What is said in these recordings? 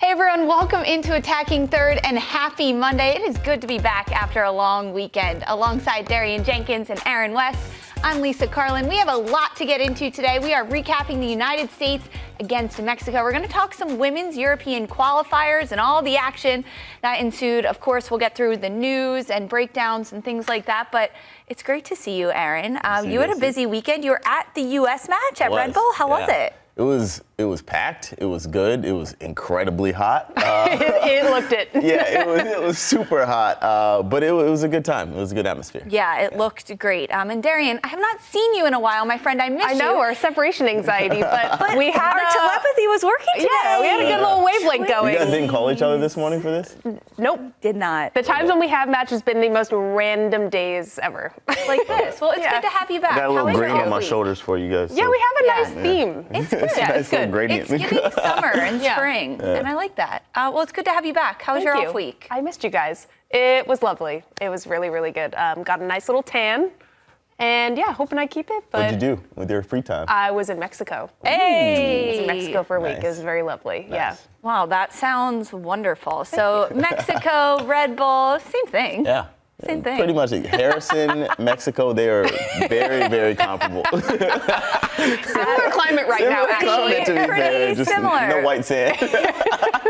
Hey everyone, welcome into Attacking Third and happy Monday. It is good to be back after a long weekend. Alongside Darian Jenkins and Aaron West, I'm Lisa Carlin. We have a lot to get into today. We are recapping the United States against Mexico. We're going to talk some women's European qualifiers and all the action that ensued. Of course, we'll get through the news and breakdowns and things like that, but it's great to see you, Aaron. You had a busy weekend. You were at the U.S. match at Red Bull. How was it? It was packed. It was good. It was incredibly hot. It looked it. Yeah, it was super hot, but it was a good time. It was a good atmosphere. Yeah, it looked great. And Darian, I have not seen you in a while, my friend. I missed you. I know, our separation anxiety, but we had our telepathy was working today. Yeah, we had a good little wavelength going. You guys didn't call each other this morning for this? Nope. Did not. The times when we have matches been the most random days ever. Like this. Well, it's good to have you back. I got a little green on my shoulders for you guys. Yeah, so. we have a nice theme. It's good. It's good. Gradient. It's giving summer and spring, and I like that. Well, it's good to have you back. How was your off week? I missed you guys. It was lovely. It was really, really good. Got a nice little tan, and yeah, hoping I keep it. But what'd you do with your free time? I was in Mexico. Hey! I was in Mexico for a week. Nice. It was very lovely. Nice. Yeah. Wow, that sounds wonderful. So Mexico, Red Bull, same thing. Yeah. Same thing. Pretty much. Harrison, Mexico, they are very, very comparable. Similar climate right now, actually. To be fair, just similar. no white sand.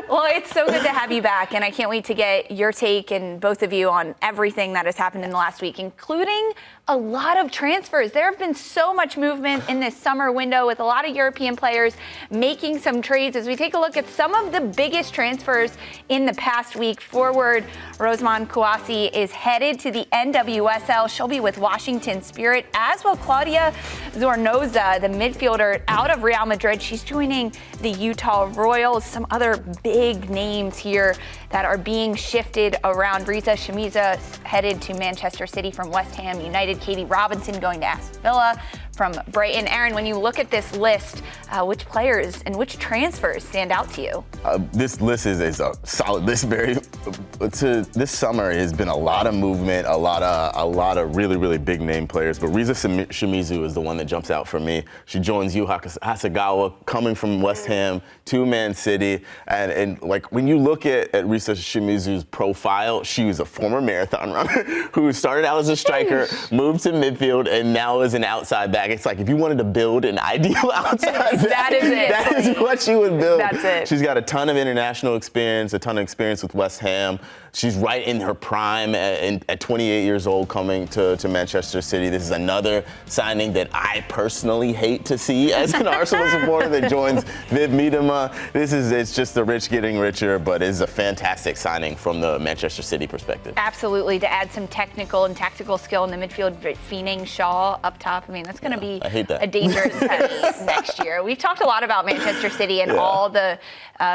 Well, it's so good to have you back, and I can't wait to get your take and both of you on everything that has happened in the last week, including a lot of transfers. There have been so much movement in this summer window with a lot of European players making some trades. As we take a look at some of the biggest transfers in the past week, forward Rosamond Kouassi is headed to the NWSL. She'll be with Washington Spirit, as well Claudia Zornoza, the midfielder out of Real Madrid. She's joining the Utah Royals. Some other big names here that are being shifted around. Riza Shimiza headed to Manchester City from West Ham United. Katie Robinson going to Aston Villa from Brighton. Aaron, when you look at this list, which players and which transfers stand out to you? This list is a solid list. This summer has been a lot of movement, a lot of really, really big name players. But Riza Shimizu is the one that jumps out for me. She joins Yu Hasegawa, coming from West Ham to Man City. And like when you look at Riza Shimizu's profile, she was a former marathon runner who started out as a striker, moved to midfield, and now is an outside back. It's like if you wanted to build an ideal outside back, that is it. That is what she would build. That's it. She's got a ton of international experience, a ton of experience with West Ham. She's right in her prime at 28 years old, coming to Manchester City. This is another signing that I personally hate to see as an Arsenal supporter that joins Viv Miedema. It's just the rich getting richer, but it's a fantastic signing from the Manchester City perspective. Absolutely, to add some technical and tactical skill in the midfield, Feening Shaw up top. I mean, that's going to be a dangerous test next year. We've talked a lot about Manchester City and all the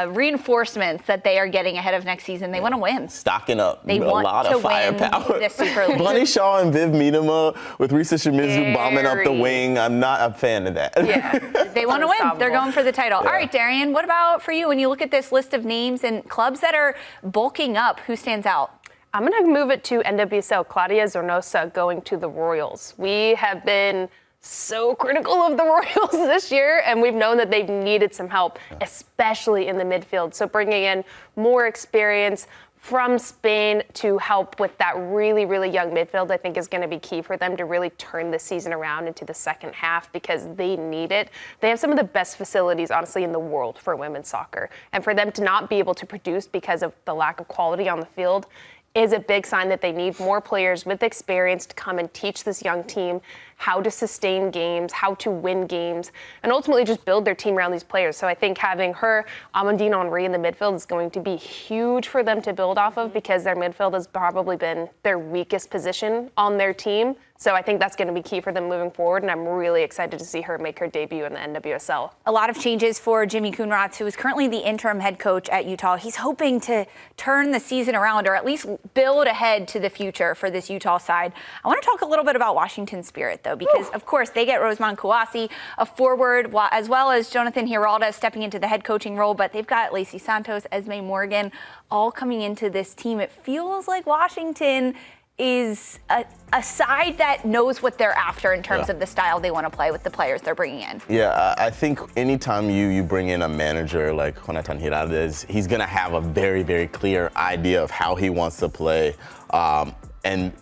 reinforcements that they are getting ahead of next season. They want to win. Stocking up. They a want lot to of firepower. win the Super League. Bunny Shaw and Viv Miedema with Riza Shimizu bombing up the wing. I'm not a fan of that. Yeah, they want to win. They're going for the title. Yeah. All right, Darian, what about for you when you look at this list of names and clubs that are bulking up? Who stands out? I'm going to move it to NWSL. Claudia Zornoza going to the Royals. We have been so critical of the Royals this year, and we've known that they've needed some help, especially in the midfield. So bringing in more experience from Spain to help with that really, really young midfield, I think is going to be key for them to really turn the season around into the second half, because they need it. They have some of the best facilities, honestly, in the world for women's soccer. And for them to not be able to produce because of the lack of quality on the field is a big sign that they need more players with experience to come and teach this young team how to sustain games, how to win games, and ultimately just build their team around these players. So I think having her, Amandine Henry in the midfield is going to be huge for them to build off of, because their midfield has probably been their weakest position on their team. So I think that's going to be key for them moving forward, and I'm really excited to see her make her debut in the NWSL. A lot of changes for Jimmy Koenraadts, who is currently the interim head coach at Utah. He's hoping to turn the season around, or at least build ahead to the future for this Utah side. I want to talk a little bit about Washington Spirit, though, because, of course, they get Rosamond Kouassi, a forward, as well as Jonathan Giralda stepping into the head coaching role, but they've got Lacey Santos, Esme Morgan, all coming into this team. It feels like Washington is a side that knows what they're after in terms of the style they want to play with the players they're bringing in. Yeah, I think anytime you bring in a manager like Jonathan Giraldes, he's going to have a very, very clear idea of how he wants to play, and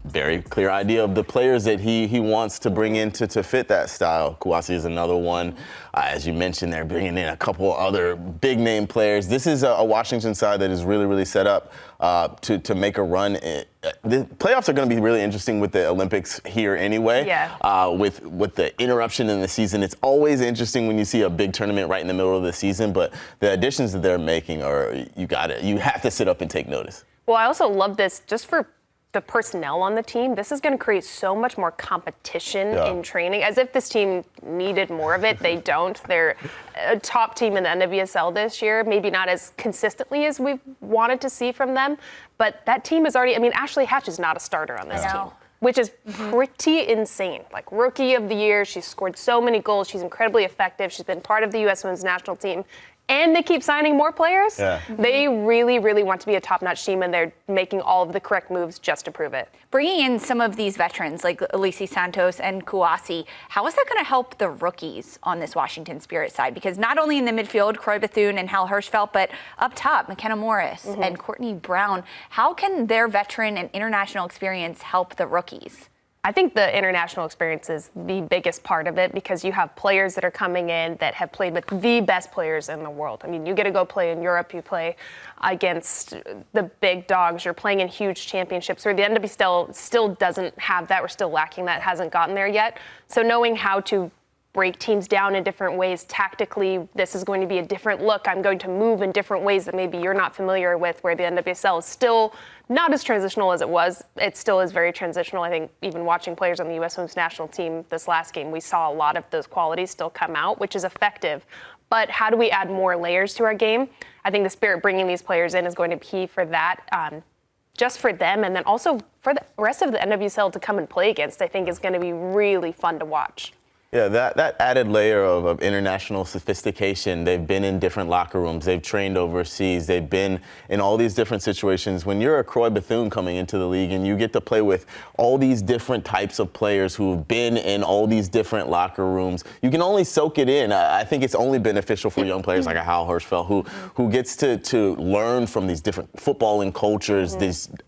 very clear idea of the players that he wants to bring in to fit that style. Kouassi is another one. As you mentioned, they're bringing in a couple other big name players. This is a Washington side that is really, really set up to make a run. The playoffs are going to be really interesting with the Olympics here anyway. Yeah. With the interruption in the season, it's always interesting when you see a big tournament right in the middle of the season. But the additions that they're making you have to sit up and take notice. Well, I also love this just for the personnel on the team. This is going to create so much more competition in training, as if this team needed more of it. They don't. They're a top team in the NWSL this year, maybe not as consistently as we've wanted to see from them, but that team is already, Ashley Hatch is not a starter on this team, which is pretty insane. Like, rookie of the year, she's scored so many goals, she's incredibly effective, she's been part of the U.S. Women's National Team, and they keep signing more players. Yeah. They really, really want to be a top-notch team, and they're making all of the correct moves just to prove it. Bringing in some of these veterans like Elise Santos and Kouassi, how is that going to help the rookies on this Washington Spirit side? Because not only in the midfield, Croy Bethune and Hal Hirschfeld, but up top, McKenna Morris and Courtney Brown, how can their veteran and international experience help the rookies? I think the international experience is the biggest part of it, because you have players that are coming in that have played with the best players in the world. You get to go play in Europe, you play against the big dogs, you're playing in huge championships, where the NWSL still doesn't have that. We're still lacking that, hasn't gotten there yet. So knowing how to break teams down in different ways tactically, this is going to be a different look. I'm going to move in different ways that maybe you're not familiar with, where the NWSL is still not as transitional as it was. It still is very transitional. I think even watching players on the U.S. Women's National Team this last game, we saw a lot of those qualities still come out, which is effective. But how do we add more layers to our game? I think the Spirit bringing these players in is going to be key for that. Just for them, and then also for the rest of the NWSL to come and play against, I think is going to be really fun to watch. Yeah, that added layer of international sophistication. They've been in different locker rooms. They've trained overseas. They've been in all these different situations. When you're a Croy Bethune coming into the league and you get to play with all these different types of players who've been in all these different locker rooms, you can only soak it in. I think it's only beneficial for young players like a Hal Hirschfeld who gets to learn from these different footballing cultures,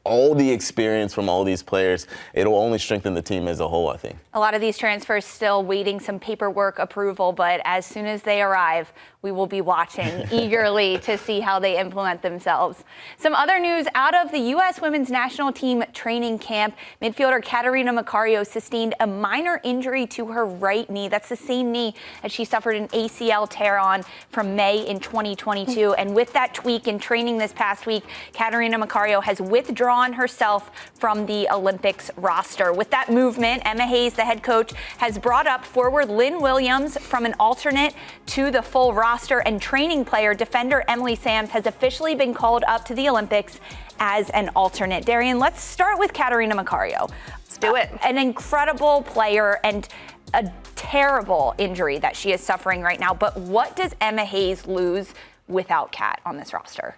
all the experience from all these players. It'll only strengthen the team as a whole, I think. A lot of these transfers still waiting some paperwork approval, but as soon as they arrive, we will be watching eagerly to see how they implement themselves. Some other news out of the U.S. Women's National Team training camp. Midfielder Katarina Marcario sustained a minor injury to her right knee. That's the same knee that she suffered an ACL tear on from May in 2022. And with that tweak in training this past week, Katarina Marcario has withdrawn herself from the Olympics roster. With that movement, Emma Hayes, the head coach, has brought up forward Lynn Williams from an alternate to the full roster, and training player defender Emily Sams has officially been called up to the Olympics as an alternate. Darian, let's start with Katarina Marcario. Let's do it. An incredible player and a terrible injury that she is suffering right now. But what does Emma Hayes lose without Kat on this roster?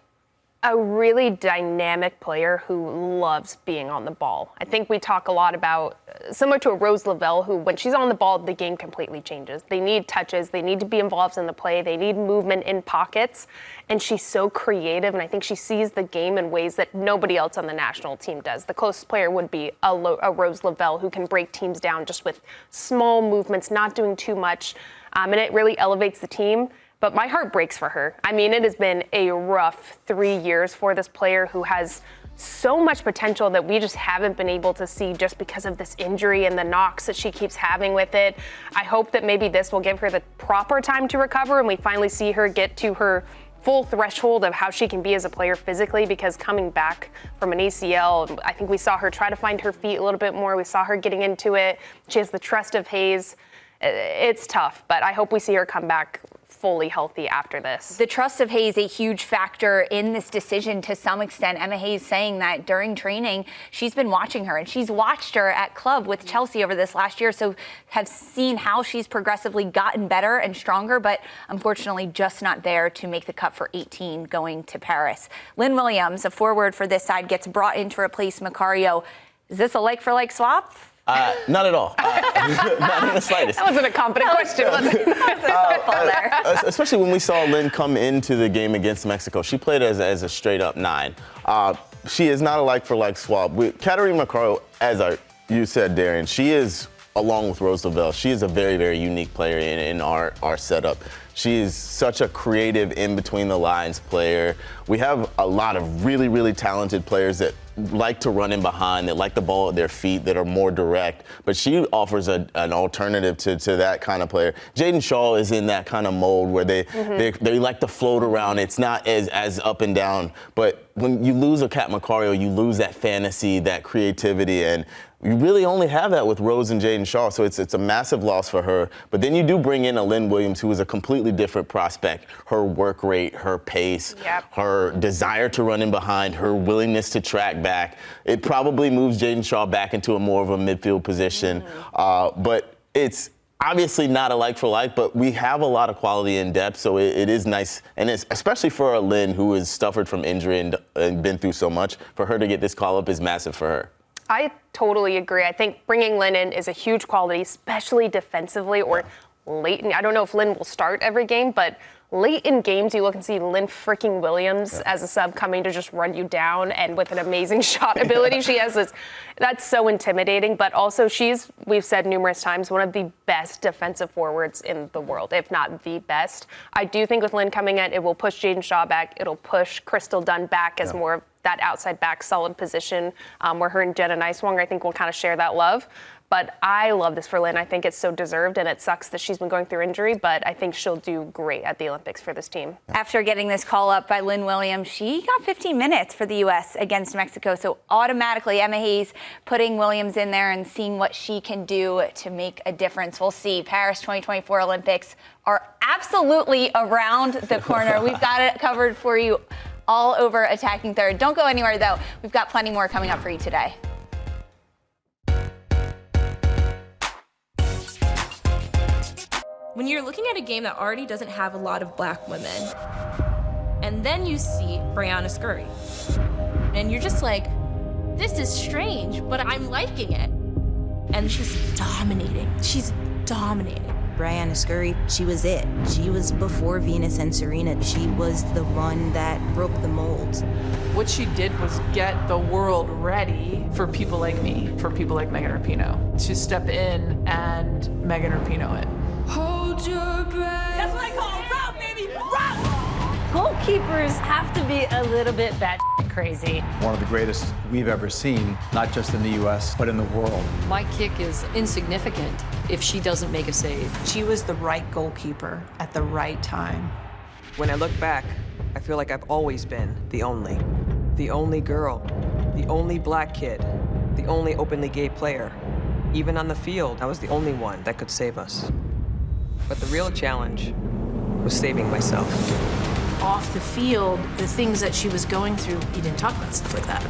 A really dynamic player who loves being on the ball. I think we talk a lot about, similar to a Rose Lavelle, who when she's on the ball, the game completely changes. They need touches, they need to be involved in the play, they need movement in pockets, and she's so creative, and I think she sees the game in ways that nobody else on the national team does. The closest player would be a Rose Lavelle, who can break teams down just with small movements, not doing too much, and it really elevates the team. But my heart breaks for her. It has been a rough 3 years for this player who has so much potential that we just haven't been able to see just because of this injury and the knocks that she keeps having with it. I hope that maybe this will give her the proper time to recover and we finally see her get to her full threshold of how she can be as a player physically, because coming back from an ACL, I think we saw her try to find her feet a little bit more. We saw her getting into it. She has the trust of Hayes. It's tough, but I hope we see her come back fully healthy after this. The trust of Hayes, a huge factor in this decision to some extent. Emma Hayes saying that during training, she's been watching her, and she's watched her at club with Chelsea over this last year, so have seen how she's progressively gotten better and stronger, but unfortunately just not there to make the cut for 18 going to Paris. Lynn Williams, a forward for this side, gets brought in to replace Marcario. Is this a like-for-like swap? Not at all. Not in the slightest. That wasn't a confident question, was it? Especially when we saw Lynn come into the game against Mexico. She played as a straight-up 9. She is not a like-for-like swap. Katarina Marcario, as you said, Darian, she is, along with Rose Lavelle, she is a very, very unique player in our setup. She is such a creative in-between-the-lines player. We have a lot of really, really talented players that like to run in behind, that like the ball at their feet, that are more direct. But she offers an alternative to that kind of player. Jaden Shaw is in that kind of mold where they like to float around. It's not as up and down. But when you lose a Kat Marcario, you lose that fantasy, that creativity, and you really only have that with Rose and Jaden Shaw, so it's a massive loss for her. But then you do bring in a Lynn Williams, who is a completely different prospect. Her work rate, her pace, her desire to run in behind, her willingness to track back. It probably moves Jaden Shaw back into a more of a midfield position. But it's obviously not a like-for-like, but we have a lot of quality in depth, so it is nice. And it's, especially for a Lynn who has suffered from injury and been through so much, for her to get this call-up is massive for her. I totally agree. I think bringing Lynn in is a huge quality, especially defensively or late in. I don't know if Lynn will start every game, but late in games, you look and see Lynn freaking Williams as a sub coming to just run you down, and with an amazing shot ability she has. That's so intimidating, but also we've said numerous times, one of the best defensive forwards in the world, if not the best. I do think with Lynn coming in, it will push Jaden Shaw back. It'll push Crystal Dunn back as more of that outside back solid position, where her and Jenna Niswanger, I think, will kind of share that love. But I love this for Lynn. I think it's so deserved, and it sucks that she's been going through injury, but I think she'll do great at the Olympics for this team. After getting this call up by Lynn Williams, she got 15 minutes for the U.S. against Mexico. So automatically, Emma Hayes putting Williams in there and seeing what she can do to make a difference. We'll see. Paris 2024 Olympics are absolutely around the corner. We've got it covered for you all over Attacking Third. Don't go anywhere, though. We've got plenty more coming up for you today. When you're looking at a game that already doesn't have a lot of black women, and then you see Briana Scurry, and you're just like, this is strange, but I'm liking it. And she's dominating. She's dominating. Briana Scurry, she was it. She was before Venus and Serena. She was the one that broke the mold. What she did was get the world ready for people like me, for people like Megan Rapinoe, to step in and Megan Rapinoe it. Hold your breath. That's what I call a route, baby. Route! Goalkeepers have to be a little bit batshit crazy. One of the greatest we've ever seen, not just in the U.S., but in the world. My kick is insignificant if she doesn't make a save. She was the right goalkeeper at the right time. When I look back, I feel like I've always been the only girl, the only black kid, the only openly gay player. Even on the field, I was the only one that could save us. But the real challenge was saving myself. Off the field, the things that she was going through, you didn't talk about stuff like that.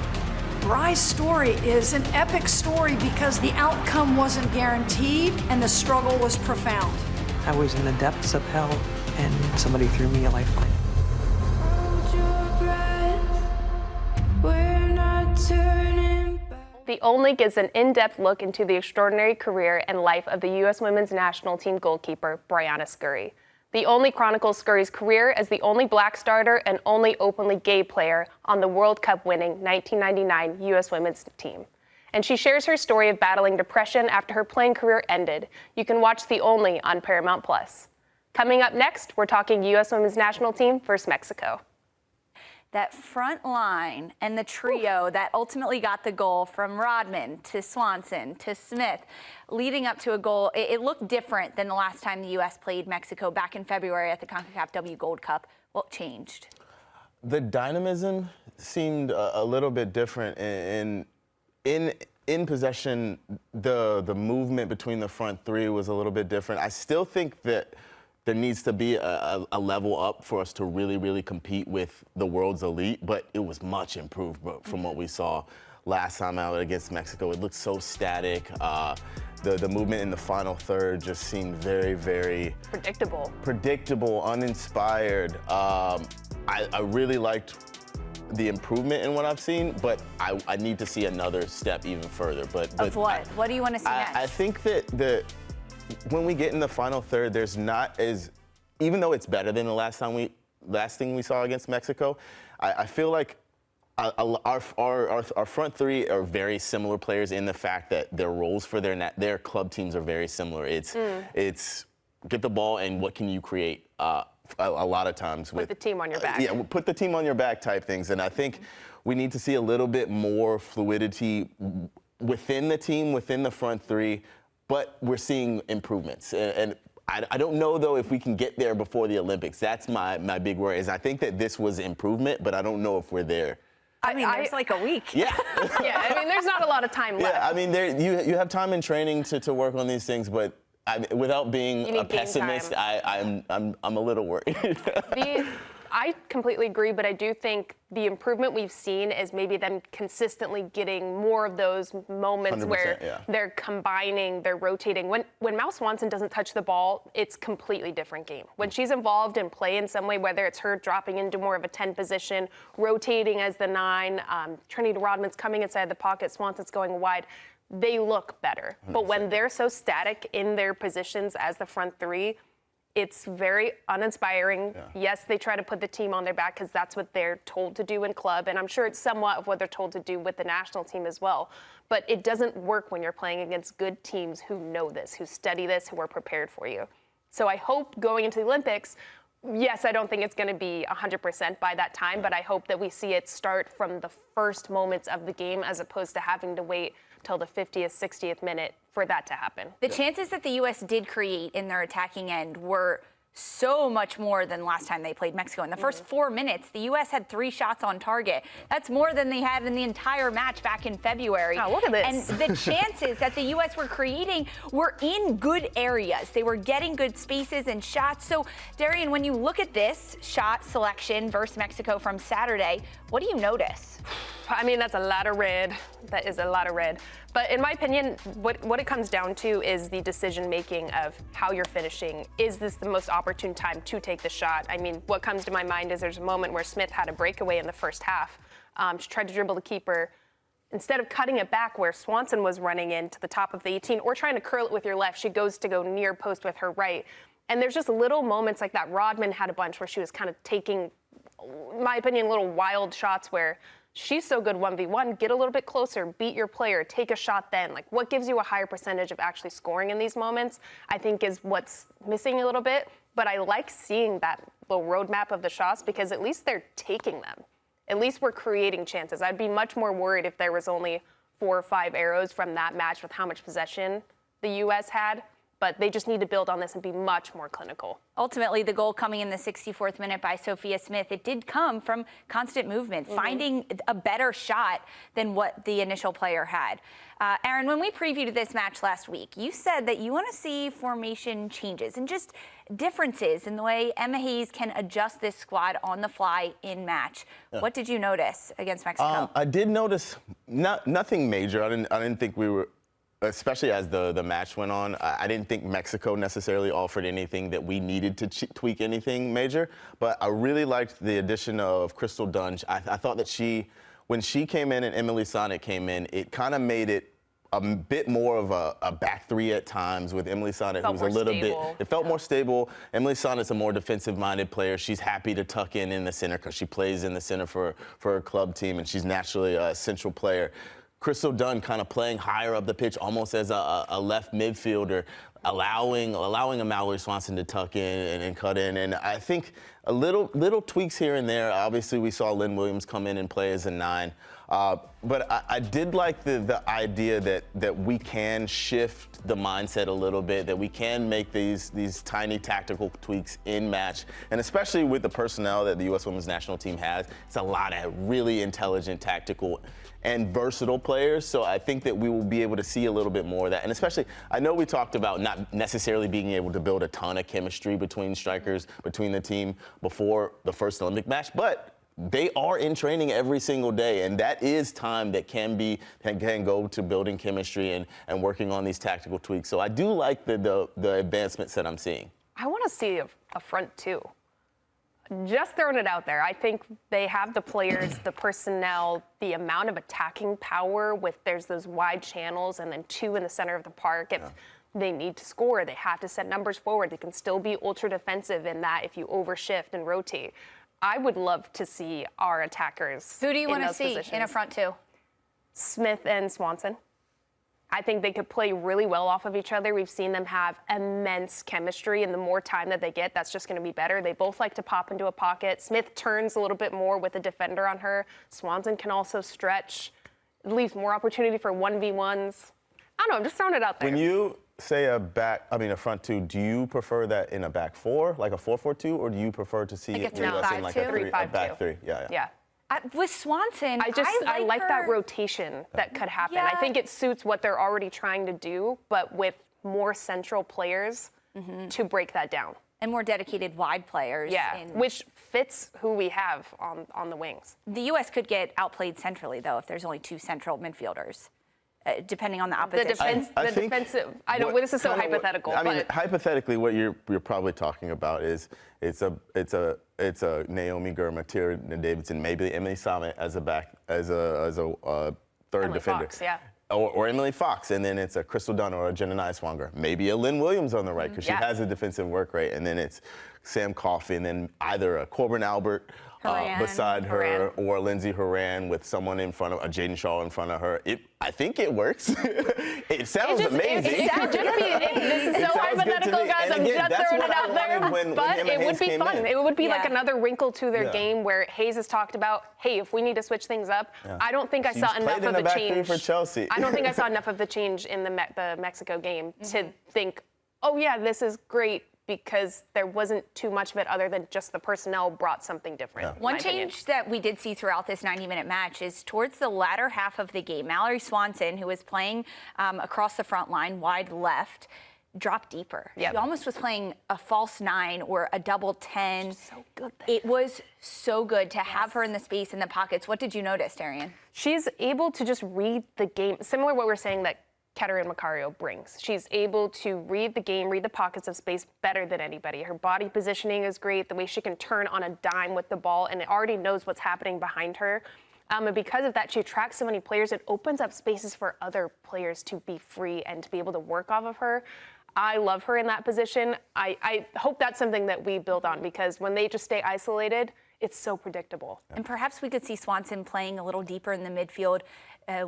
Bry's story is an epic story because the outcome wasn't guaranteed and the struggle was profound. I was in the depths of hell, and somebody threw me a lifeline. Hold your breath. We're not turning back. The Only gives an in-depth look into the extraordinary career and life of the U.S. women's national team goalkeeper, Briana Scurry. The Only chronicles Scurry's career as the only black starter and only openly gay player on the World Cup winning 1999 U.S. women's team. And she shares her story of battling depression after her playing career ended. You can watch The Only on Paramount+. Coming up next, we're talking U.S. women's national team versus Mexico. That front line and the trio that ultimately got the goal from Rodman to Swanson to Smith, leading up to a goal, it looked different than the last time the U.S. played Mexico back in February at the CONCACAF W Gold Cup. What changed? The dynamism seemed a little bit different in possession. The movement between the front three was a little bit different. I still think that there needs to be a level up for us to really, really compete with the world's elite, but it was much improved from what we saw last time out against Mexico. It looked so static. The movement in the final third just seemed very, very predictable, uninspired. I really liked the improvement in what I've seen, but I need to see another step even further. But of what? What do you want to see next? I think that when we get in the final third, there's not as, even though it's better than the last thing we saw against Mexico, I feel like our front three are very similar players in the fact that their roles for their club teams are very similar. It's get the ball and what can you create a lot of times with the team on your back. Yeah, put the team on your back type things. And I think we need to see a little bit more fluidity within the team, within the front three, but we're seeing improvements. And I don't know, though, if we can get there before the Olympics. That's my big worry, is I think that this was improvement, but I don't know if we're there. I mean, there's like a week. Yeah. Yeah, I mean, there's not a lot of time left. Yeah, I mean, you have time in training to work on these things, but without being a pessimist, I'm a little worried. I completely agree, but I do think the improvement we've seen is maybe them consistently getting more of those moments where they're combining, they're rotating. When Mal Swanson doesn't touch the ball, it's completely different game. When she's involved in play in some way, whether it's her dropping into more of a 10 position, rotating as the 9, Trinity Rodman's coming inside the pocket, Swanson's going wide, they look better. 100%. But when they're so static in their positions as the front three, it's very uninspiring. Yeah. Yes, they try to put the team on their back because that's what they're told to do in club, and I'm sure it's somewhat of what they're told to do with the national team as well. But it doesn't work when you're playing against good teams who know this, who study this, who are prepared for you. So I hope going into the Olympics, yes, I don't think it's going to be 100% by that time, but I hope that we see it start from the first moments of the game as opposed to having to wait till the 50th, 60th minute for that to happen. The chances that the U.S. did create in their attacking end were so much more than last time they played Mexico. In the first 4 minutes, the U.S. had 3 shots on target. That's more than they had in the entire match back in February. Oh, look at this. And the chances that the U.S. were creating were in good areas. They were getting good spaces and shots. So, Darian, when you look at this shot selection versus Mexico from Saturday, what do you notice? I mean, that's a lot of red. That is a lot of red. But in my opinion, what it comes down to is the decision-making of how you're finishing. Is this the most opportune time to take the shot? I mean, what comes to my mind is there's a moment where Smith had a breakaway in the first half. She tried to dribble the keeper. Instead of cutting it back where Swanson was running in to the top of the 18 or trying to curl it with your left, she goes to go near post with her right. And there's just little moments like that. Rodman had a bunch where she was kind of taking, in my opinion, little wild shots where she's so good 1v1, get a little bit closer, beat your player, take a shot then. Like, what gives you a higher percentage of actually scoring in these moments, I think is what's missing a little bit. But I like seeing that little roadmap of the shots because at least they're taking them. At least we're creating chances. I'd be much more worried if there was only 4 or 5 arrows from that match with how much possession the U.S. had. But they just need to build on this and be much more clinical. Ultimately, the goal coming in the 64th minute by Sophia Smith, it did come from constant movement, finding a better shot than what the initial player had. Aaron, when we previewed this match last week, you said that you want to see formation changes and just differences in the way Emma Hayes can adjust this squad on the fly in match. Yeah. What did you notice against Mexico? I did notice nothing major. I didn't think we were, especially as the match went on, I didn't think Mexico necessarily offered anything that we needed to tweak anything major. But I really liked the addition of Crystal Dunge. I thought that when she came in and Emily Sonnet came in, it kind of made it a bit more of a back three at times with Emily Sonnet, who was a little bit. It felt more stable. Emily Sonnet's a more defensive-minded player. She's happy to tuck in the center because she plays in the center for her club team, and she's naturally a central player. Crystal Dunn kind of playing higher up the pitch, almost as a left midfielder, allowing a Mallory Swanson to tuck in and cut in. And I think a little tweaks here and there. Obviously, we saw Lynn Williams come in and play as a 9. But I did like the idea that we can shift the mindset a little bit, that we can make these tiny tactical tweaks in match. And especially with the personnel that the U.S. Women's National Team has, it's a lot of really intelligent, tactical, and versatile players. So I think that we will be able to see a little bit more of that. And especially, I know we talked about not necessarily being able to build a ton of chemistry between strikers, between the team before the first Olympic match, but they are in training every single day, and that is time that can go to building chemistry and working on these tactical tweaks. So I do like the advancements that I'm seeing. I want to see a front two. Just throwing it out there. I think they have the players, the personnel, the amount of attacking power with there's those wide channels and then 2 in the center of the park. If they need to score, they have to set numbers forward. They can still be ultra defensive in that if you overshift and rotate. I would love to see our attackers. Who do you want to see in a front 2? Smith and Swanson. I think they could play really well off of each other. We've seen them have immense chemistry, and the more time that they get, that's just going to be better. They both like to pop into a pocket. Smith turns a little bit more with a defender on her. Swanson can also stretch. It leaves more opportunity for 1v1s. I don't know, I'm just throwing it out there. When you say a front 2, do you prefer that in a back 4, like a 4-4-2, or do you prefer to see it in like a back 3? Yeah. With Swanson, I like that rotation that could happen. Yeah. I think it suits what they're already trying to do, but with more central players to break that down. And more dedicated wide players. Yeah, which fits who we have on the wings. The U.S. could get outplayed centrally, though, if there's only 2 central midfielders, depending on the opposition. Defensive. I know this is so hypothetical. I mean, hypothetically, what you're probably talking about is it's a Naomi Gurma, Tyra Davidson, maybe Emily Samet as a third Emily defender. Fox, yeah. Or Emily Fox, and then it's a Crystal Dunn or a Jenna Swanger. Maybe a Lynn Williams on the right, because she has a defensive work rate. And then it's Sam Coffey, and then either a Corbin Albert beside her, or Lindsay Horan with someone in front of a Jaden Shaw in front of her. I think it works. It sounds amazing. This is so hypothetical, guys. I'm just throwing it out there. But it would be fun. It would be like another wrinkle to their game where Hayes has talked about, hey, if we need to switch things up. I don't think I saw enough of the change. For Chelsea. I don't think I saw enough of the change in the Mexico game to think, oh, yeah, this is great, because there wasn't too much of it other than just the personnel brought something different. One change that we did see throughout this 90-minute match is towards the latter half of the game, Mallory Swanson, who was playing across the front line, wide left, dropped deeper. She almost was playing a false 9 or a double 10. She's so good there. It was so good to have her in the space in the pockets. What did you notice, Darian? She's able to just read the game, similar to what we're saying that Katarina Marcario brings. She's able to read the game, read the pockets of space better than anybody. Her body positioning is great, the way she can turn on a dime with the ball, and it already knows what's happening behind her. And because of that, she attracts so many players. It opens up spaces for other players to be free and to be able to work off of her. I love her in that position. I hope that's something that we build on, because when they just stay isolated, it's so predictable. And perhaps we could see Swanson playing a little deeper in the midfield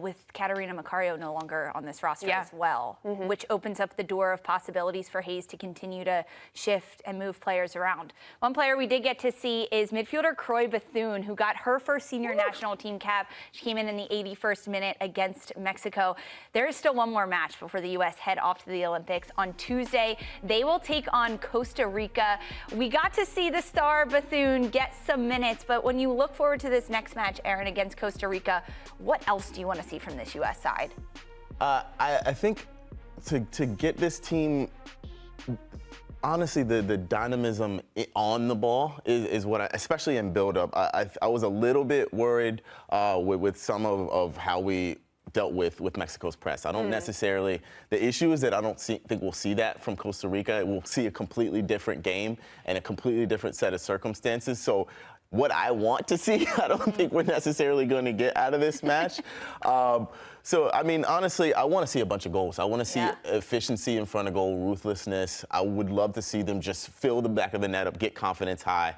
with Katarina Marcario no longer on this roster as well, which opens up the door of possibilities for Hayes to continue to shift and move players around. One player we did get to see is midfielder Croy Bethune, who got her first senior national team cap. She came in the 81st minute against Mexico. There is still one more match before the U.S. head off to the Olympics. On Tuesday, they will take on Costa Rica. We got to see the star Bethune get some minutes, but when you look forward to this next match, Aaron, against Costa Rica, what else do you want to see from this U.S. side? I think to get this team, honestly, the dynamism on the ball is what especially in build-up. I was a little bit worried with some of how we dealt with Mexico's press. I don't necessarily, the issue is that I don't think we'll see that from Costa Rica. We'll see a completely different game and a completely different set of circumstances. So what I want to see, I don't think we're necessarily going to get out of this match. So, I mean, honestly, I want to see a bunch of goals. I want to see efficiency in front of goal, ruthlessness. I would love to see them just fill the back of the net up, get confidence high,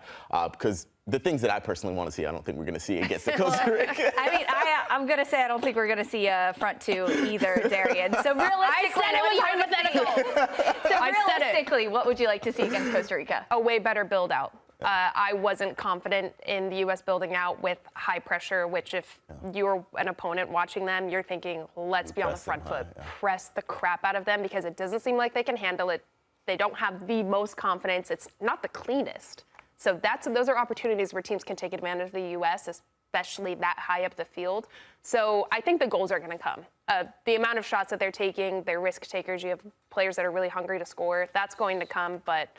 because the things that I personally want to see, I don't think we're going to see against the Costa Rica. I mean, I'm going to say I don't think we're going to see a front 2 either, Darian. So realistically, I said it was hypothetical. So realistically, what would you like to see against Costa Rica? A way better build out. I wasn't confident in the U.S. building out with high pressure, which if you're an opponent watching them, you're thinking, let's be on the front foot, press the crap out of them, because it doesn't seem like they can handle it. They don't have the most confidence. It's not the cleanest. So those are opportunities where teams can take advantage of the U.S., especially that high up the field. So I think the goals are going to come. The amount of shots that they're taking, they're risk takers. You have players that are really hungry to score. That's going to come, but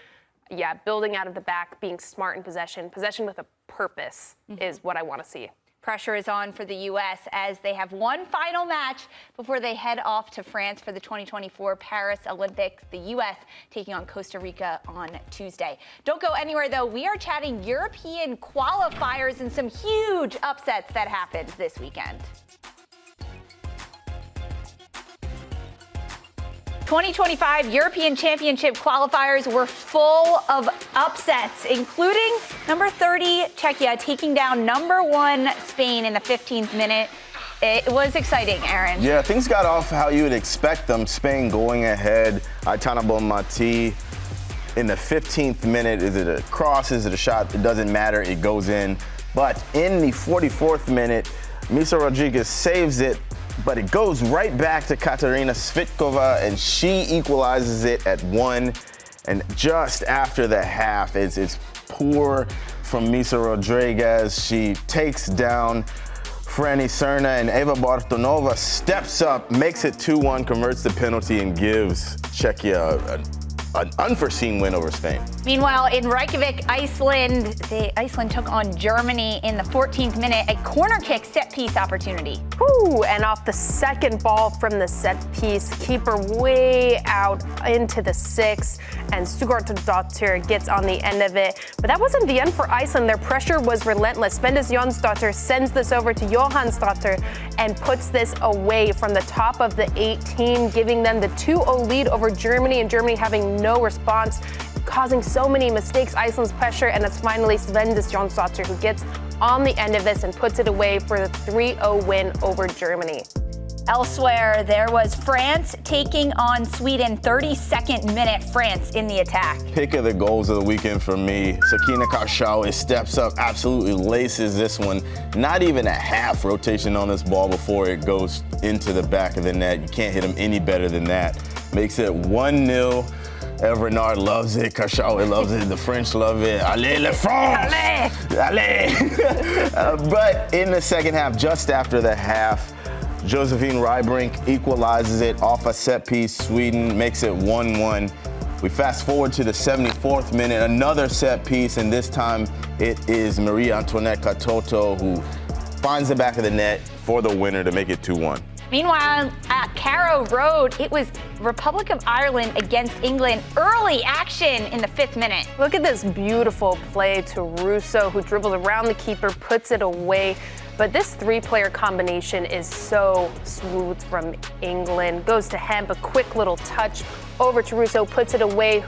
yeah, building out of the back, being smart in possession with a purpose is what I want to see. Pressure is on for the U.S. as they have one final match before they head off to France for the 2024 Paris Olympics. The U.S. taking on Costa Rica on Tuesday. Don't go anywhere, though. We are chatting European qualifiers and some huge upsets that happened this weekend. 2025 European Championship qualifiers were full of upsets, including number 30 Czechia taking down number 1 Spain in the 15th minute. It was exciting, Aaron. Yeah, things got off how you would expect them. Spain going ahead. Aitana Bonmati in the 15th minute. Is it a cross? Is it a shot? It doesn't matter. It goes in. But in the 44th minute, Misa Rodriguez saves it, but it goes right back to Katarina Svitkova, and she equalizes it at 1. And just after the half, it's poor from Misa Rodriguez. She takes down Franny Serna, and Eva Bartonova steps up, makes it 2-1, converts the penalty, and gives Czechia an unforeseen win over Spain. Meanwhile, in Reykjavik, Iceland took on Germany in the 14th minute, a corner kick set-piece opportunity. Woo, and off the second ball from the set piece, keeper way out into the 6, and Sigurðardóttir gets on the end of it. But that wasn't the end for Iceland. Their pressure was relentless. Benedis Jónsdóttir sends this over to Jóhannsdóttir and puts this away from the top of the 18, giving them the 2-0 lead over Germany, and Germany having no response, causing so many mistakes. Iceland's pressure, and it's finally Benedis Jónsdóttir who gets on the end of this and puts it away for the 3-0 win over Germany. Elsewhere, there was France taking on Sweden, 32nd minute, France in the attack. Pick of the goals of the weekend for me, Sakina Karshawi steps up, absolutely laces this one. Not even a half rotation on this ball before it goes into the back of the net. You can't hit him any better than that. Makes it 1-0. Renard loves it. Karshawi loves it. The French love it. Allez, la France! Allez! Allez! But in the second half, just after the half, Josephine Rybrink equalizes it off a set piece. Sweden makes it 1-1. We fast forward to the 74th minute, another set piece, and this time it is Marie Antoinette Katoto who finds the back of the net for the winner to make it 2-1. Meanwhile, at Carrow Road, it was Republic of Ireland against England. Early action in the 5th minute. Look at this beautiful play to Russo, who dribbles around the keeper, puts it away. But this 3-player combination is so smooth from England. Goes to Hemp, a quick little touch over to Russo, puts it away.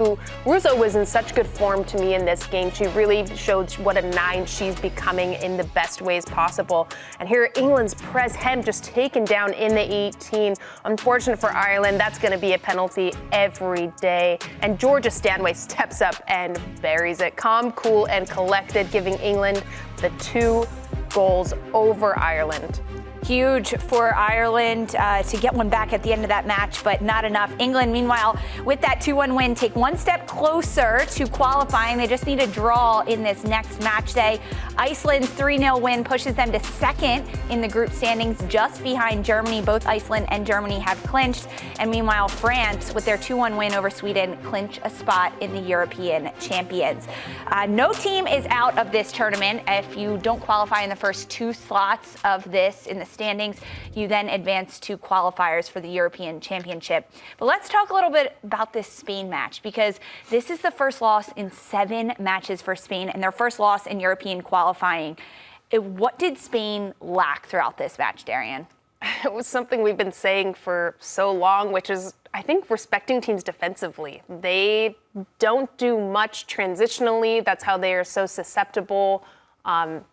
Russo was in such good form to me in this game. She really showed what a 9 she's becoming in the best ways possible. And here England's press, Hemp just taken down in the 18. Unfortunate for Ireland, that's going to be a penalty every day. And Georgia Stanway steps up and buries it. Calm, cool, and collected, giving England the 2 goals over Ireland. Huge for Ireland to get one back at the end of that match, but not enough. England, meanwhile, with that 2-1 win, take one step closer to qualifying. They just need a draw in this next match day. Iceland's 3-0 win pushes them to 2nd in the group standings, just behind Germany. Both Iceland and Germany have clinched. And meanwhile, France, with their 2-1 win over Sweden, clinch a spot in the European Champions. No team is out of this tournament. If you don't qualify in the first 2 slots of this in the standings, you then advance to qualifiers for the European Championship. But let's talk a little bit about this Spain match, because this is the first loss in 7 matches for Spain and their first loss in European qualifying. What did Spain lack throughout this match, Darian? It was something we've been saying for so long, which is, I think, respecting teams defensively. They don't do much transitionally. That's how they are so susceptible. And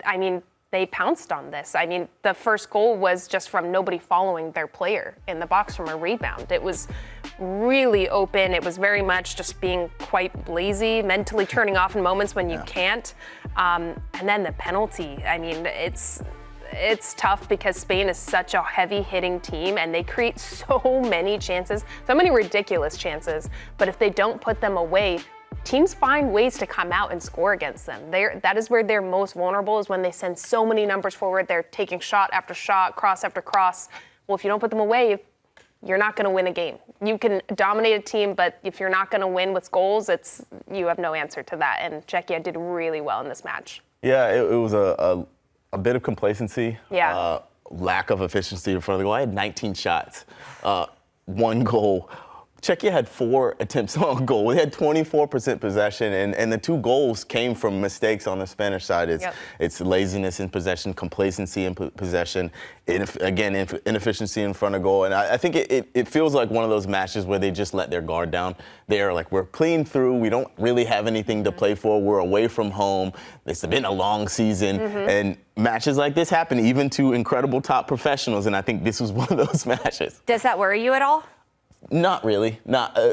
I mean, they pounced on this. I mean, the first goal was just from nobody following their player in the box from a rebound. It was really open. It was very much just being quite lazy, mentally turning off in moments when you can't. And then the penalty. I mean, it's tough because Spain is such a heavy-hitting team, and they create so many chances, so many ridiculous chances. But if they don't put them away, teams find ways to come out and score against them. That is where they're most vulnerable, is when they send so many numbers forward. They're taking shot after shot, cross after cross. Well, if you don't put them away, you're not going to win a game. You can dominate a team, but if you're not going to win with goals, you have no answer to that. And Czechia did really well in this match. Yeah, it was a a bit of complacency. Yeah. Lack of efficiency in front of the goal. I had 19 shots, 1 goal. Czechia had 4 attempts on goal. We had 24% possession, and the 2 goals came from mistakes on the Spanish side. It's laziness in possession, complacency in possession, inefficiency in front of goal. And I think it feels like one of those matches where they just let their guard down. They're like, we're clean through. We don't really have anything to play for. We're away from home. It's been a long season. And matches like this happen even to incredible top professionals, and I think this was one of those matches. Does that worry you at all? Not really.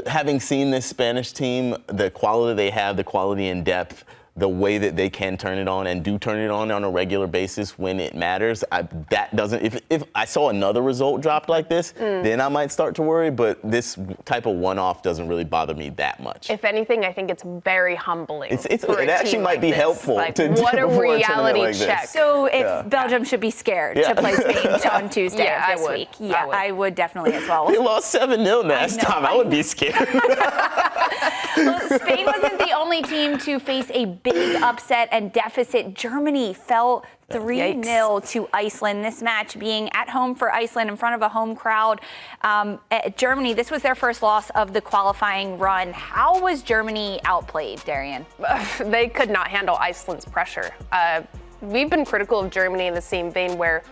Having seen this Spanish team, the quality they have, the quality in depth, the way that they can turn it on and do turn it on a regular basis when it matters, if I saw another result dropped like this, then I might start to worry, but this type of one-off doesn't really bother me that much. If anything, I think it's very humbling. It actually might be helpful. Like, what a reality check. So if Belgium should be scared to play Spain on Tuesday of this week. Yeah, I would definitely as well. They lost 7-0 last time. I would be scared. Well, Spain wasn't the only team to face a big upset and deficit. Germany fell 3-0 to Iceland. This match being at home for Iceland in front of a home crowd. Germany, this was their first loss of the qualifying run. How was Germany outplayed, Darian? They could not handle Iceland's pressure. We've been critical of Germany in the same vein where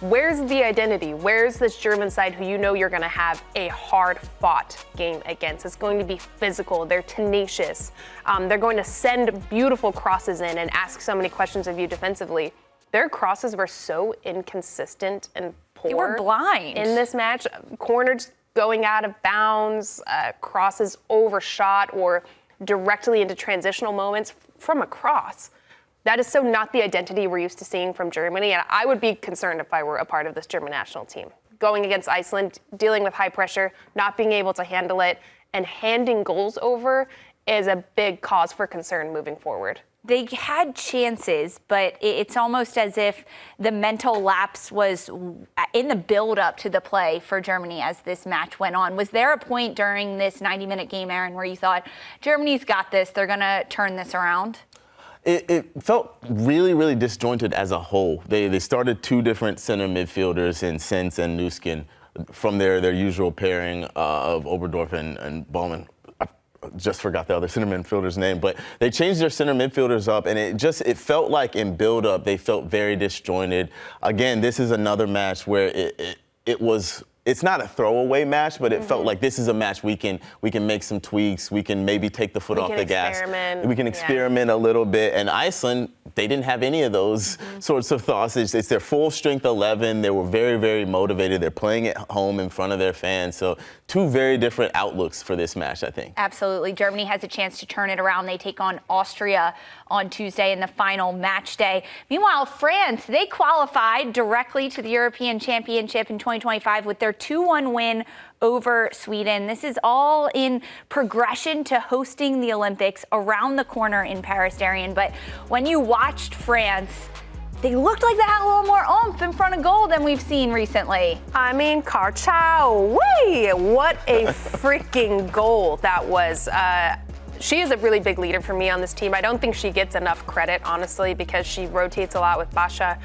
where's the identity? Where's this German side who you know you're going to have a hard-fought game against? It's going to be physical. They're tenacious. They're going to send beautiful crosses in and ask so many questions of you defensively. Their crosses were so inconsistent and poor. They were blind. In this match. Corners going out of bounds, crosses overshot or directly into transitional moments from a cross. That is so not the identity we're used to seeing from Germany, and I would be concerned if I were a part of this German national team. Going against Iceland, dealing with high pressure, not being able to handle it, and handing goals over is a big cause for concern moving forward. They had chances, but it's almost as if the mental lapse was in the build-up to the play for Germany as this match went on. Was there a point during this 90-minute game, Aaron, where you thought, Germany's got this, they're going to turn this around? It felt really, really disjointed as a whole. They started 2 different center midfielders in Sens and Nuskin from their usual pairing of Oberdorf and Baumann. I just forgot the other center midfielder's name, but they changed their center midfielders up, and it felt like in build-up they felt very disjointed. Again, this is another match where it's not a throwaway match, but it felt like this is a match we can make some tweaks. We can maybe take the foot off the gas. We can experiment a little bit. And Iceland, they didn't have any of those sorts of thoughts. It's their full strength 11. They were very, very motivated. They're playing at home in front of their fans. So 2 very different outlooks for this match, I think. Absolutely. Germany has a chance to turn it around. They take on Austria on Tuesday in the final match day. Meanwhile, France, they qualified directly to the European Championship in 2025 with their 2-1 win over Sweden. This is all in progression to hosting the Olympics around the corner in Paris, Darian. But when you watched France, they looked like they had a little more oomph in front of goal than we've seen recently. I mean, Carchao, what a freaking goal that was. She is a really big leader for me on this team. I don't think she gets enough credit, honestly, because she rotates a lot with Basha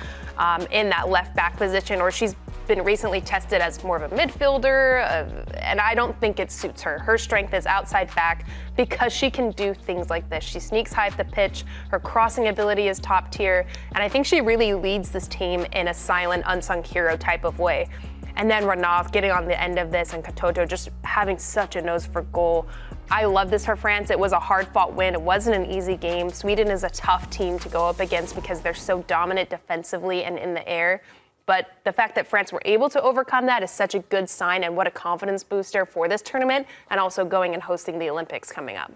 in that left back position, or she's been recently tested as more of a midfielder, and I don't think it suits her. Her strength is outside back because she can do things like this. She sneaks high at the pitch, her crossing ability is top tier, and I think she really leads this team in a silent, unsung hero type of way. And then Renaud getting on the end of this, and Katoto just having such a nose for goal. I love this for France. It was a hard-fought win. It wasn't an easy game. Sweden is a tough team to go up against because they're so dominant defensively and in the air. But the fact that France were able to overcome that is such a good sign, and what a confidence booster for this tournament and also going and hosting the Olympics coming up.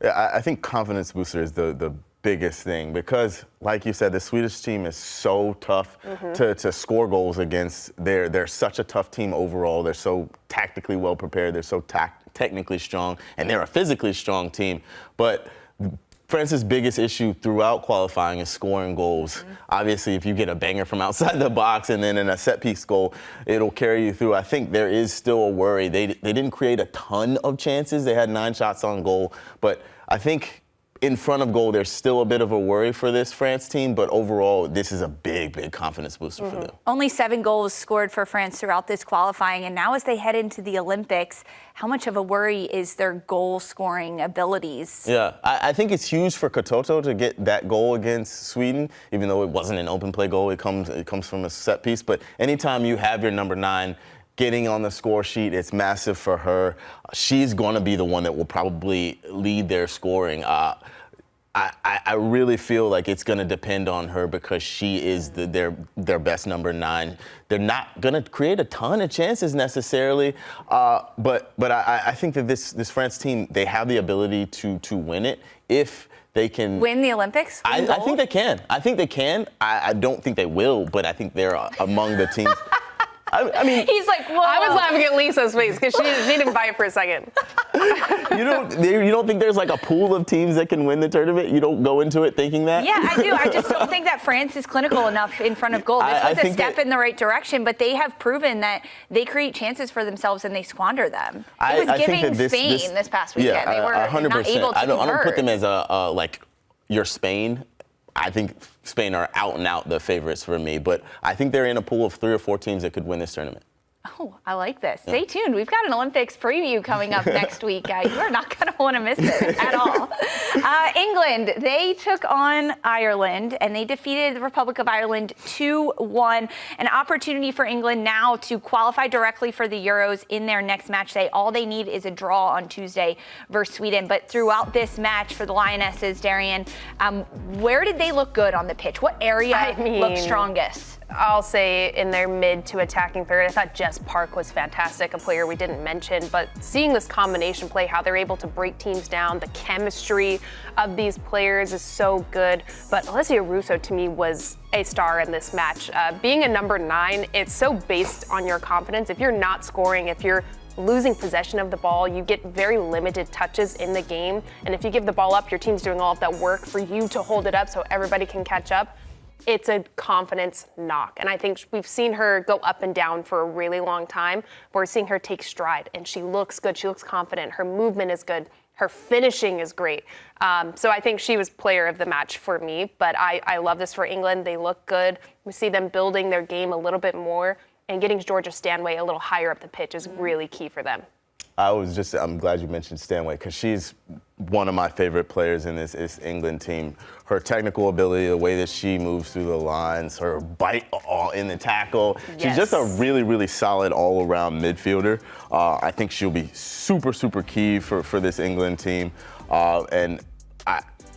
Yeah, I think confidence booster is the biggest thing because, like you said, the Swedish team is so tough to score goals against. They're such a tough team overall. They're so tactically well prepared. They're so technically strong, and they're a physically strong team. But France's biggest issue throughout qualifying is scoring goals. Obviously, if you get a banger from outside the box and then in a set-piece goal, it'll carry you through. I think there is still a worry. They didn't create a ton of chances. They had 9 shots on goal, but I think in front of goal, there's still a bit of a worry for this France team, but overall, this is a big, big confidence booster for them. Only 7 goals scored for France throughout this qualifying, and now as they head into the Olympics, how much of a worry is their goal-scoring abilities? Yeah, I think it's huge for Katoto to get that goal against Sweden, even though it wasn't an open play goal. It comes from a set piece, but anytime you have your number 9 getting on the score sheet, it's massive for her. She's going to be the one that will probably lead their scoring. I really feel like it's going to depend on her because she is their best number 9. They're not going to create a ton of chances necessarily, but I think that this France team, they have the ability to win it if they can win the Olympics. I think they can. I don't think they will, but I think they're among the teams. I mean, he's like, whoa. I was laughing at Lisa's face because she didn't buy it for a second. You don't think there's like a pool of teams that can win the tournament? You don't go into it thinking that? Yeah, I do. I just don't think that France is clinical enough in front of goal. This was a step in the right direction, but they have proven that they create chances for themselves and they squander them. It was giving Spain this past weekend. Yeah, they were 100%. not able to I don't convert. put them as your Spain. I think Spain are out and out the favorites for me, but I think they're in a pool of 3 or 4 teams that could win this tournament. Oh, I like this. Stay tuned. We've got an Olympics preview coming up next week. You are not going to want to miss this at all. England, they took on Ireland, and they defeated the Republic of Ireland 2-1. An opportunity for England now to qualify directly for the Euros in their next match day. All they need is a draw on Tuesday versus Sweden. But throughout this match for the Lionesses, Darian, where did they look good on the pitch? What area looked strongest? I'll say in their mid to attacking third. I thought Jess Park was fantastic, a player we didn't mention, but seeing this combination play, how they're able to break teams down, the chemistry of these players is so good. But Alessia Russo, to me, was a star in this match. Being a number 9, it's so based on your confidence. If you're not scoring, if you're losing possession of the ball, you get very limited touches in the game. And if you give the ball up, your team's doing all of that work for you to hold it up so everybody can catch up. It's a confidence knock. And I think we've seen her go up and down for a really long time. We're seeing her take stride, and she looks good. She looks confident. Her movement is good. Her finishing is great. So I think she was player of the match for me. But I love this for England. They look good. We see them building their game a little bit more, and getting Georgia Stanway a little higher up the pitch is really key for them. I'm glad you mentioned Stanway because she's one of my favorite players in this England team. Her technical ability, the way that she moves through the lines, her bite in the tackle. Yes. She's just a really, really solid all-around midfielder. I think she'll be super, super key for this England team.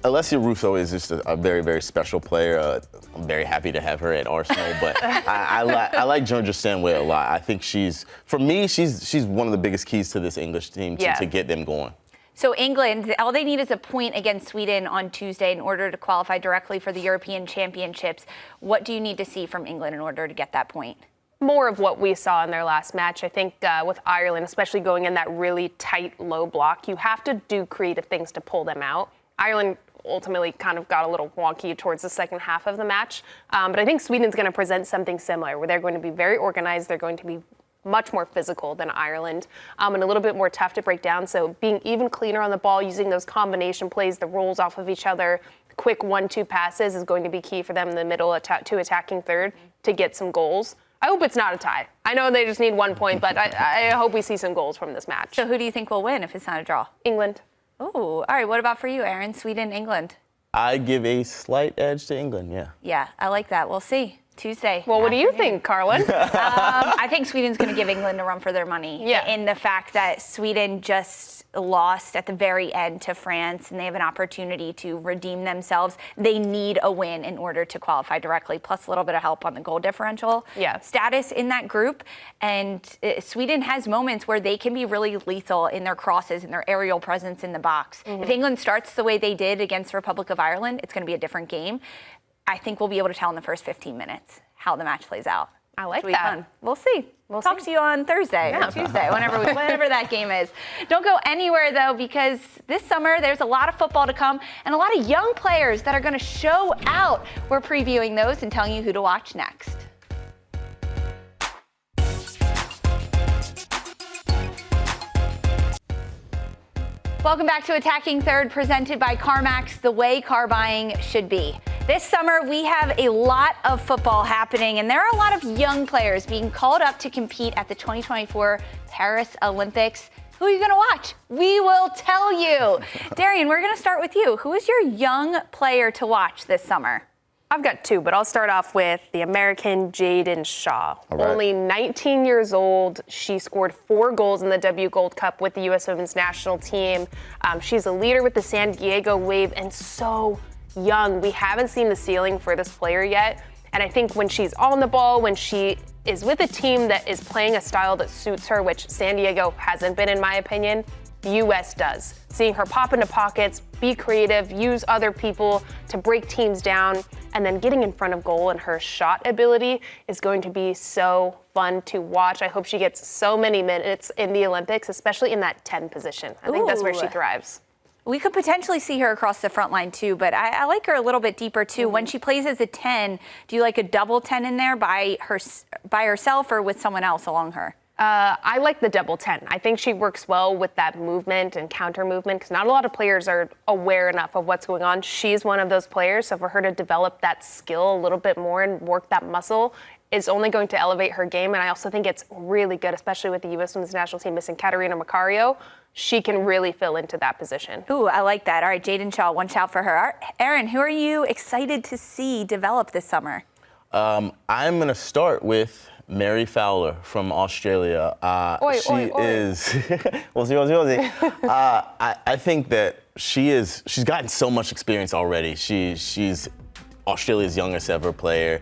Alessia Russo is just a very, very special player. I'm very happy to have her at Arsenal, but I like Georgia Stanway a lot. I think she's one of the biggest keys to this English team to get them going. So England, all they need is a point against Sweden on Tuesday in order to qualify directly for the European Championships. What do you need to see from England in order to get that point? More of what we saw in their last match. I think with Ireland, especially going in that really tight, low block, you have to do creative things to pull them out. Ireland ultimately kind of got a little wonky towards the second half of the match. But I think Sweden's going to present something similar, where they're going to be very organized. They're going to be much more physical than Ireland, and a little bit more tough to break down. So being even cleaner on the ball, using those combination plays, the rolls off of each other, quick 1-2 passes is going to be key for them in the middle to attacking third to get some goals. I hope it's not a tie. I know they just need 1 point, but I hope we see some goals from this match. So who do you think will win if it's not a draw? England. Oh, all right. What about for you, Aaron? Sweden, England? I give a slight edge to England, yeah. Yeah, I like that. We'll see. Tuesday. Well, what do you think, Carlin? I think Sweden's going to give England a run for their money. Yeah. In the fact that Sweden just lost at the very end to France, and they have an opportunity to redeem themselves. They need a win in order to qualify directly, plus a little bit of help on the goal differential status in that group. And Sweden has moments where they can be really lethal in their crosses and their aerial presence in the box. If England starts the way they did against the Republic of Ireland, it's going to be a different game. I think we'll be able to tell in the first 15 minutes how the match plays out. I like It'll be that. fun. We'll see. We'll talk to you on Thursday or Tuesday, whenever that game is. Don't go anywhere, though, because this summer there's a lot of football to come and a lot of young players that are going to show out. We're previewing those and telling you who to watch next. Welcome back to Attacking Third, presented by CarMax, the way car buying should be. This summer, we have a lot of football happening, and there are a lot of young players being called up to compete at the 2024 Paris Olympics. Who are you going to watch? We will tell you. Darian, we're going to start with you. Who is your young player to watch this summer? I've got two, but I'll start off with the American Jaden Shaw. Right. Only 19 years old. She scored 4 goals in the W Gold Cup with the U.S. Women's National Team. She's a leader with the San Diego Wave and so young. We haven't seen the ceiling for this player yet. And I think when she's on the ball, when she is with a team that is playing a style that suits her, which San Diego hasn't been, in my opinion, the U.S. does. Seeing her pop into pockets, be creative, use other people to break teams down, and then getting in front of goal and her shot ability is going to be so fun to watch. I hope she gets so many minutes in the Olympics, especially in that 10 position. I think that's where she thrives. We could potentially see her across the front line too, but I like her a little bit deeper too. When she plays as a 10, do you like a double 10 in there by herself or with someone else along her? I like the double 10. I think she works well with that movement and counter movement because not a lot of players are aware enough of what's going on. She's one of those players, so for her to develop that skill a little bit more and work that muscle is only going to elevate her game. And I also think it's really good, especially with the U.S. Women's National Team missing Katarina Marcario. She can really fill into that position. Ooh, I like that. All right, Jaden Shaw, one shout for her. All right, Aaron, who are you excited to see develop this summer? I'm going to start with Mary Fowler from Australia. She is. I think that she's gotten so much experience already. She's Australia's youngest ever player,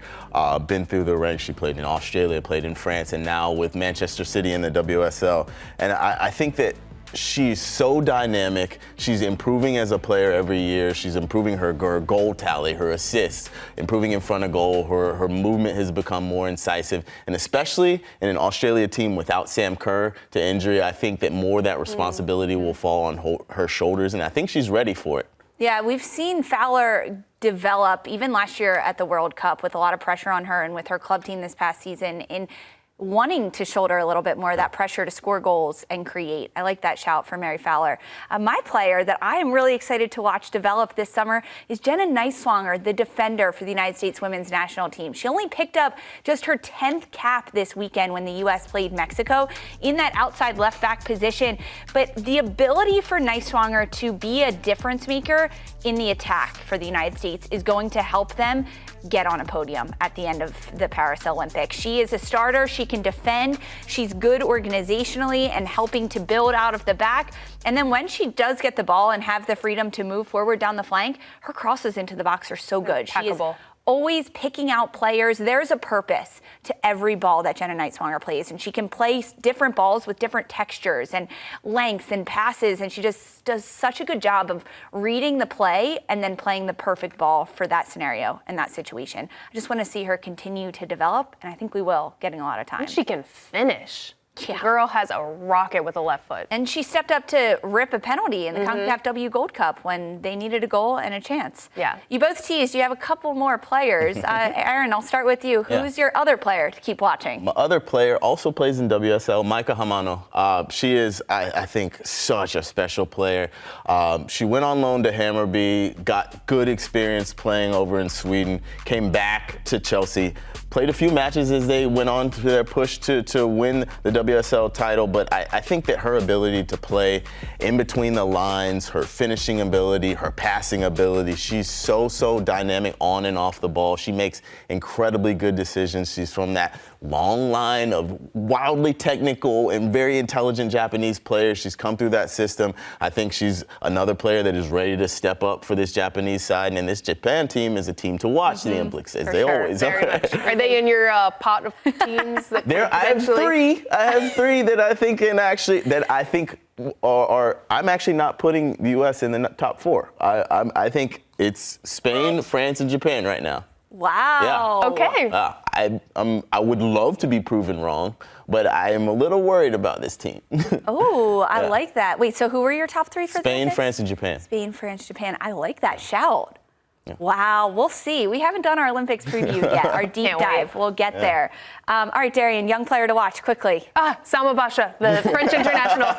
been through the ranks. She played in Australia, played in France, and now with Manchester City in the WSL. And I think that she's so dynamic. She's improving as a player every year. She's improving her goal tally, her assists, improving in front of goal. Her movement has become more incisive. And especially in an Australia team without Sam Kerr to injury, I think that more of that responsibility will fall on her shoulders. And I think she's ready for it. Yeah, we've seen Fowler develop even last year at the World Cup with a lot of pressure on her and with her club team this past season in wanting to shoulder a little bit more of that pressure to score goals and create. I like that shout for Mary Fowler. My player that I am really excited to watch develop this summer is Jenna Neiswanger, the defender for the United States Women's National Team. She only picked up just her 10th cap this weekend when the U.S. played Mexico in that outside left back position. But the ability for Neiswanger to be a difference maker in the attack for the United States is going to help them get on a podium at the end of the Paris Olympics. She is a starter. She can defend. She's good organizationally and helping to build out of the back. And then when she does get the ball and have the freedom to move forward down the flank, her crosses into the box are so good. She is always picking out players. There's a purpose to every ball that Jenna Neiswanger plays, and she can play different balls with different textures and lengths and passes, and she just does such a good job of reading the play and then playing the perfect ball for that scenario and that situation. I just want to see her continue to develop, and I think we will, getting a lot of time. And she can finish. Yeah. The girl has a rocket with a left foot. And she stepped up to rip a penalty in the CONCACAF W Gold Cup when they needed a goal and a chance. Yeah. You both teased. You have a couple more players. Aaron, I'll start with you. Who's your other player to keep watching? My other player also plays in WSL, Micah Hamano. She is, I think, such a special player. She went on loan to Hammarby, got good experience playing over in Sweden, came back to Chelsea, played a few matches as they went on to their push to win the WSL title, but I think that her ability to play in between the lines, her finishing ability, her passing ability, she's so dynamic on and off the ball. She makes incredibly good decisions. She's from that long line of wildly technical and very intelligent Japanese players. She's come through that system. I think she's another player that is ready to step up for this Japanese side, and this Japan team is a team to watch the Olympics, as they always are. Are they in your pot of teams? That I have three that I think I'm actually not putting the U.S. in the top 4. I think it's Spain, France, and Japan right now. Wow. Yeah. Okay. I would love to be proven wrong, but I am a little worried about this team. Oh, I like that. Wait, so who were your top 3 for Spain, France, and Japan. Spain, France, Japan. I like that shout. Wow, we'll see. We haven't done our Olympics preview yet, our deep dive. We'll get there. All right, Darian, young player to watch, quickly. Salma Basha, the French international.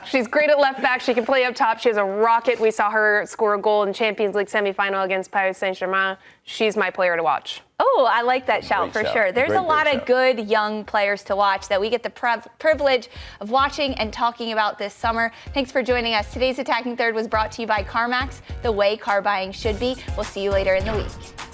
She's great at left back. She can play up top. She has a rocket. We saw her score a goal in Champions League semifinal against Paris Saint-Germain. She's my player to watch. Oh, I like that shout for sure. There's a lot of good young players to watch that we get the privilege of watching and talking about this summer. Thanks for joining us. Today's Attacking Third was brought to you by CarMax, the way car buying should be. We'll see you later in the week.